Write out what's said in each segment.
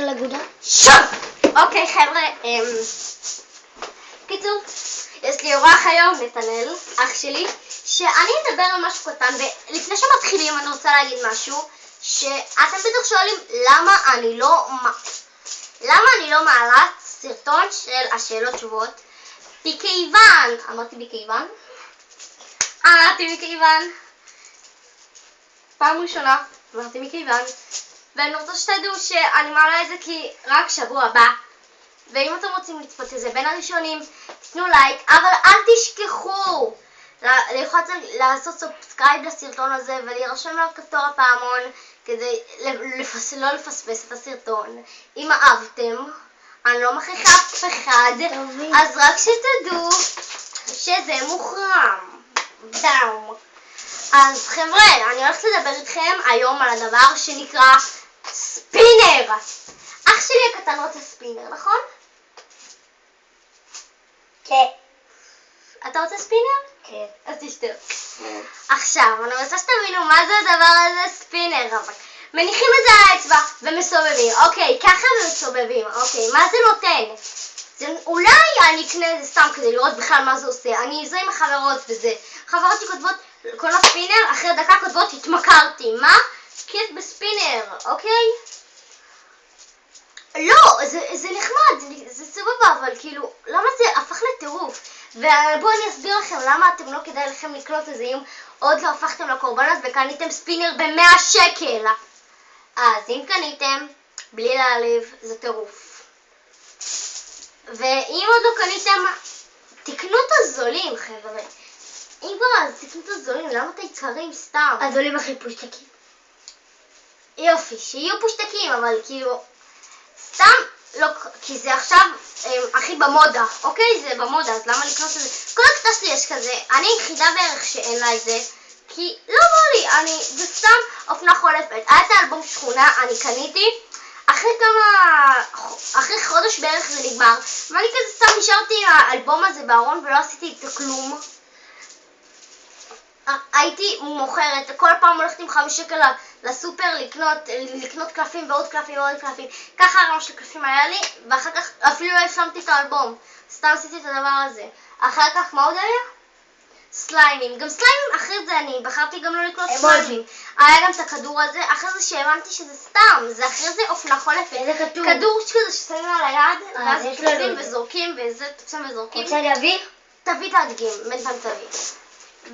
לגודה. שוב! אוקיי חבר'ה, קיצור, יש לי אורח היום, נתנאל, אח שלי, שאני אדבר על משהו קטן, ולפני שמתחילים אני רוצה להגיד משהו, שאתם בטח שואלים למה אני לא מעלה סרטון של השאלות תשובות, אמרתי מכיוון, פעם ראשונה, אמרתי מכיוון, ואני רוצה שתדעו שאני מעלה את זה כי רק שבוע הבא, ואם אתם רוצים לצפות את זה בין הראשונים, תתנו לייק, אבל אל תשכחו לעשות סאבסקרייב לסרטון הזה ולהירשם על כפתור הפעמון כדי לא לפספס את הסרטון. אם אהבתם, אני לא מכריחה אף אחד, אז רק שתדעו שזה מוחרם. דאום. אז חבר'ה, אני הולכת לדבר איתכם היום על הדבר שנקרא ספינר. אח שלי הקטן רוצה ספינר, נכון? כן. אתה רוצה ספינר? כן. אז תשתו. עכשיו, אני רוצה שתבינו מה זה הדבר הזה ספינר. מניחים את זה על האצבע ומסובבים. אוקיי, ככה ומסובבים. אוקיי, מה זה נותן? אולי אני אקנה את זה סתם כדי לראות בכלל מה זה עושה. אני זה עם החברות וזה. חברות שכותבות כל הספינר, אחרי דקה כותבות התמכרתי. מה? כיף בספינר, אוקיי? לא, זה נחמד, זה סבבה, אבל כאילו, למה זה הפך לטירוף? ובואו אני אסביר לכם למה אתם לא כדאי לכם לקנות את זה אם עוד לא הפכתם לקורבנות וקניתם ספינר ב100 שקל. אז אם קניתם, בלי להעליב, זה טירוף. ואם עוד לא קניתם, תקנו את הזולים, חבר'ה. אם כבר אז תקנו את הזולים, למה את היקרים סתם? הזולים הכי פושטקים. יופי, שיהיו פושטקים, אבל כאילו, סתם לא, כי זה עכשיו הכי במודה, אוקיי? זה במודה, אז למה לקנות את זה? כל הקטע שלי יש כזה, אני היחידה בערך שאין לה את זה, כי לא בא לי, זה סתם אופנה חולפת. היה את האלבום שכונה, אני קניתי, אחרי חודש בערך זה נגמר, ואני כזה סתם נשארתי עם האלבום הזה בארון ולא עשיתי איתו כלום. הייתי מוכרת, כל פעם הולכת עם 5 שקל לסופר לקנות קלפים ועוד קלפים ועוד קלפים. ככה הרמה של קלפים היה לי, ואחר כך אפילו לא השלמתי את האלבום. סתם עשיתי את הדבר הזה. אחר כך מה עוד היה? סליימים. גם סליימים, אחרי זה אני בחרתי גם לא לקנות סליימים. היה גם את הכדור הזה, אחרי זה שהבנתי שזה סתם, זה אחרי זה אופנה חולפת. איזה כדור? כדור כזה ששמים על היד, ואז תופסים וזורקים, וזה תופסים וזורקים. רוצה להביא? תביא תדגים, בינתיים תביא.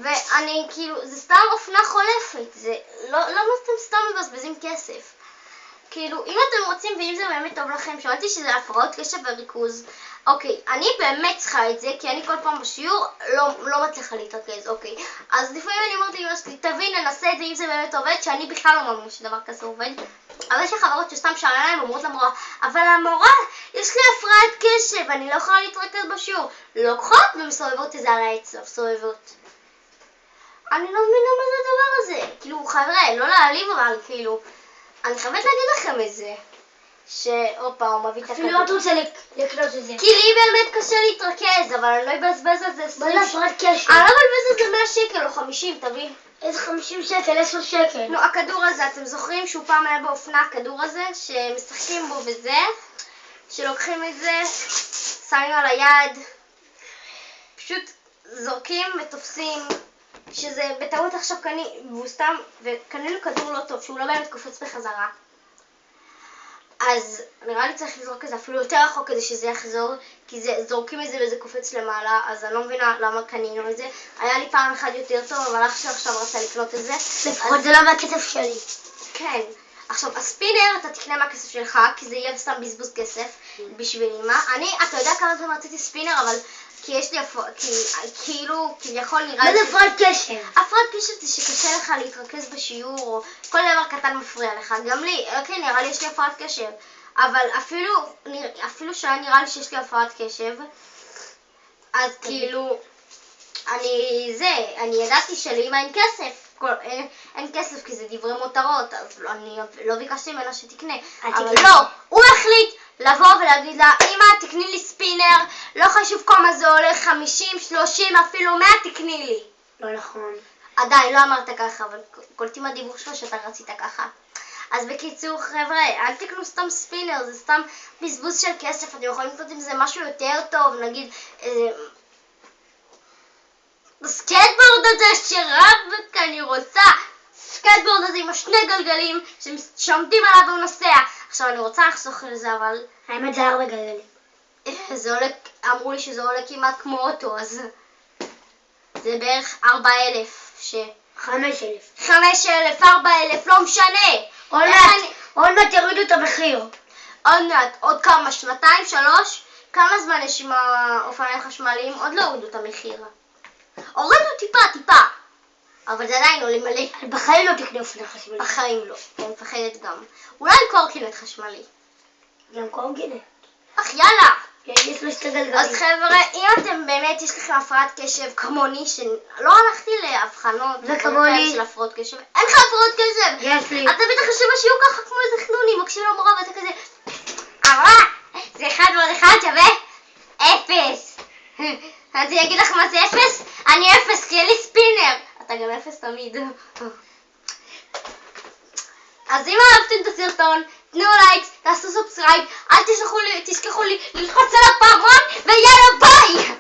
ואני כאילו, זה סתם אופנה חולפת, זה לא אתם סתם מבזבזים כסף. כאילו, אם אתם רוצים ואם זה באמת טוב לכם, שמעתי שזה הפרעות קשב וריכוז, אוקיי, אני באמת צריכה את זה, כי אני כל פעם בשיעור לא מצליחה להתרכז, אוקיי. אז לפעמים אני אומרת לאמא שלי, תבין, ננסה את זה אם זה באמת עובד, שאני בכלל לא מאמין שדבר כזה עובד. אבל יש לי חברות שסתם שאלה להם, אומרות למורה, אבל המורה, יש לי הפרעת קשב, אני לא יכולה להתרכז בשיעור. לוקחות ומסובבות את זה על האצבע, מסובבות. אני לא מבינה מה זה הדבר הזה. כאילו, חבר'ה, לא להעליב, אבל כאילו, אני חייבת להגיד לכם את זה. שאופה, הוא מביא את הכדור. אפילו את רוצה לקנות את זה. כי לי באמת קשה להתרכז, אבל אני לא אבזבז על זה 20 מה זה הפרעת קשב? אני לא אבזבז על זה 100 שקל או 50, תביא. איזה 50 שקל, 10 שקל. נו, הכדור הזה, אתם זוכרים שהוא פעם היה באופנה, הכדור הזה, שמשחקים בו וזה, שלוקחים את זה, שמים על היד, פשוט זורקים ותופסים. שזה בטעות עכשיו והוא סתם, וקנינו כדור לא טוב, שהוא לא באמת קופץ בחזרה. אז נראה לי צריך לזרוק את זה אפילו יותר רחוק כדי שזה יחזור, כי זורקים את זה וזה קופץ למעלה, אז אני לא מבינה למה קנינו את זה. היה לי פעם אחד יותר טוב, אבל אח שלי עכשיו רצה לקנות את זה. לפחות זה לא מהכסף שלי. כן. עכשיו, הספינר אתה תקנה מהכסף שלך, כי זה יהיה סתם בזבוז כסף בשביל אמא. אתה יודע כמה זמן רציתי ספינר, אבל כי יש לי כאילו, כביכול נראה לי... מה זה הפרעת קשב? הפרעת קשב זה שקשה לך להתרכז בשיעור, או כל דבר קטן מפריע לך. גם לי, אוקיי, נראה לי יש לי הפרעת קשב. אבל אפילו שהיה נראה לי שיש לי הפרעת קשב, אז כאילו, אני ידעתי שלאמא אין כסף. אין כסף כי זה דברי מותרות, אז אני לא ביקשתי ממנה שתקנה. אבל לא, הוא החליט לבוא ולהגיד לה, אמא תקני לי ספינר, לא חשוב כמה זה עולה, 50, 30, אפילו 100 תקני לי. לא נכון. עדיין, לא אמרת ככה, אבל קולטים הדיבור שלו שאתה רצית ככה. אז בקיצור, חבר'ה, אל תקנו סתם ספינר, זה סתם בזבוז של כסף, אתם יכולים לקנות עם זה משהו יותר טוב, נגיד, הסקייטבורד הזה שרק אני רוצה, סקייטבורד הזה עם השני גלגלים שעומדים עליו והוא נוסע. עכשיו אני רוצה לחסוך לזה, אבל האמת זה 4 גלגלים. זה עולה, אמרו לי שזה עולה כמעט כמו אוטו, אז זה בערך 4,000 5,000. 5,000, 4,000, לא משנה. עוד מעט יורידו את המחיר. עוד מעט, עוד כמה, 2, 3? כמה זמן יש עם האופניים חשמליים? עוד לא הורידו את המחיר. הורידו טיפה. אבל זה עדיין עולה מלא. בחיים לא תקנה אופניים חשמליים. בחיים לא, אני מפחדת גם. אולי קורקינט חשמלי. גם קורקינט. אך יאללה. יש לו 2 גלגלים. אז חבר'ה, אם אתם באמת, יש לכם הפרעת קשב כמוני, שלא הלכתי לאבחנות, וכמוני. של הפרעות קשב, אין לך הפרעות קשב. יש לי. אתה בטח חושב בשיעור ככה כמו איזה חנוני, מקשיב למורה ואתה כזה, אמרה, זה 1 ועוד 1 שווה 0. אני אגיד לך מה זה 0? אני 0 כי אין לי ספינר. אתה גם 0 תמיד. אז אם אהבתם את הסרטון, תנו לייקס, תעשו סאבסקרייב, אל תשכחו לי ללחוץ על הפעמון, ויאללה ביי!